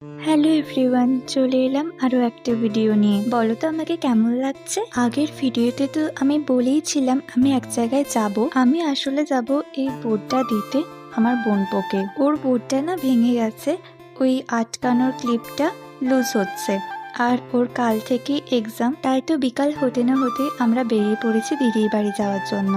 Hello everyone, চলে এলাম আরও একটা ভিডিও নিয়ে। বলো তো আমাকে কেমন লাগছে? আগের ভিডিওতে তো আমি বলেইছিলাম আমি এক জায়গায় যাব। আমি আসলে যাব এই বোর্ডটা দিতে আমার বোনপোকে। ওর বোর্ডটা না ভেঙে গেছে, ওই আটকানোর ক্লিপটা লুজ হচ্ছে। আর ওর কাল থেকে এক্সাম, তাই তো বিকাল হতে না হতে আমরা বেরিয়ে পড়েছি দিদির বাড়ি যাওয়ার জন্য।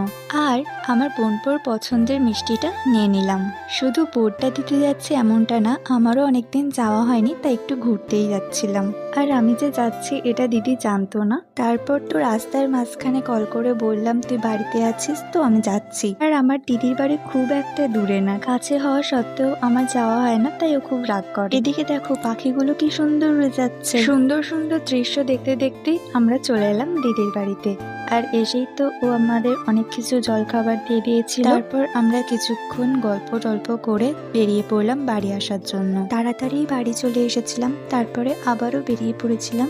আর আমার বোনপোর পছন্দের মিষ্টিটা নিয়ে নিলাম। শুধু বোর্ডটা দিতে যাচ্ছি এমনটা না, আমারও অনেকদিন যাওয়া হয়নি, তাই একটু ঘুরতেই যাচ্ছিলাম। আর আমি যে যাচ্ছি এটা দিদি জানতো না। তারপর তো রাস্তার মাঝখানে কল করে বললাম তুই বাড়িতে আছিস তো, আমি যাচ্ছি। আর আমার দিদির বাড়ি খুব একটা দূরে না, কাছে হওয়া সত্ত্বেও আমার যাওয়া হয় না, তাই ও খুব রাগ করে। এদিকে দেখো পাখিগুলো কি সুন্দর উড়ে যাচ্ছে। সুন্দর সুন্দর দৃশ্য দেখতে দেখতেই আমরা চলে এলাম দিদির বাড়িতে। আর এসেই তো ও আমাদের অনেক কিছু জলখাবার দিয়ে দিয়েছিল। তারপর আমরা কিছুক্ষণ গল্প টল্প করে বেরিয়ে পড়লাম বাড়ি আসার জন্য। তাড়াতাড়ি বাড়ি চলে এসেছিলাম, তারপরে আবারও বেরিয়ে পড়েছিলাম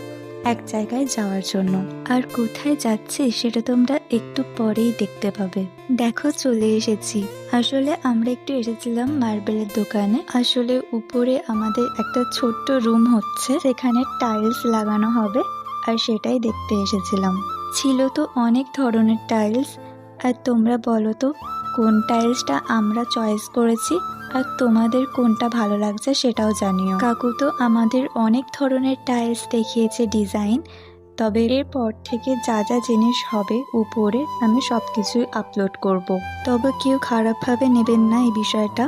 এক জায়গায় যাওয়ার জন্য। আর কোথায় যাচ্ছি সেটা তোমরা একটু পরেই দেখতে পাবে। দেখো চলে এসেছি। আসলে আমরা একটু এসেছিলাম মার্বেলের দোকানে। আসলে উপরে আমাদের একটা ছোট্ট রুম হচ্ছে, সেখানে টাইলস লাগানো হবে, আর সেটাই দেখতে এসেছিলাম। ছিল তো অনেক ধরনের টাইলস, আর তোমরা বলো তো কোন টাইলসটা আমরা চয়েস করেছি, আর তোমাদের কোনটা ভালো লাগছে সেটাও জানিও। কাকু তো আমাদের অনেক ধরনের টাইলস দেখিয়েছে ডিজাইন, তবে এরপর থেকে যা যা জিনিস হবে উপরে আমি সব কিছুই আপলোড করব। তবে কেউ খারাপভাবে নেবেন না এই বিষয়টা।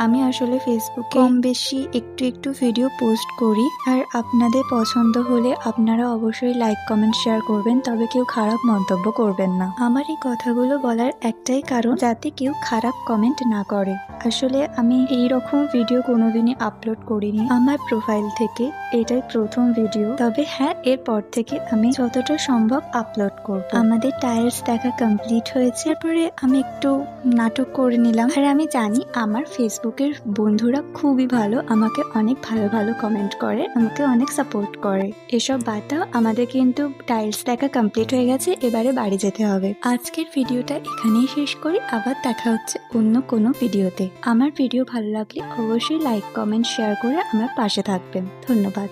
আমি আসলে ফেসবুকে কম বেশি একটু একটু ভিডিও পোস্ট করি, আর আপনাদের পছন্দ হলে আপনারা অবশ্যই লাইক কমেন্ট শেয়ার করবেন, তবে কেউ খারাপ মন্তব্য করবেন না। আমার এই কথাগুলো বলার একটাই কারণ, যাতে কেউ খারাপ কমেন্ট না করে। আসলে আমি এই রকম ভিডিও কোনোদিনই আপলোড করিনি আমার প্রোফাইল থেকে, এটাই প্রথম ভিডিও। তবে হ্যাঁ, এরপর থেকে আমি যতটা সম্ভব আপলোড করব। আমাদের টাইলস দেখা কমপ্লিট হয়েছে, তারপরে আমি একটু নাটক করে নিলাম। আর আমি জানি আমার ফেসবুকের বন্ধুরা খুবই ভালো, আমাকে অনেক ভালো ভালো কমেন্ট করে, আমাকে অনেক সাপোর্ট করে। এসব বাদ দাও, আমাদের কিন্তু টাইলস দেখা কমপ্লিট হয়ে গেছে, এবারে বাড়ি যেতে হবে। আজকের ভিডিওটা এখানেই শেষ করি, আবার দেখা হচ্ছে অন্য কোনো ভিডিওতে। আমার ভিডিও ভালো লাগলে অবশ্যই লাইক কমেন্ট শেয়ার করে আমার পাশে থাকবেন। ধন্যবাদ।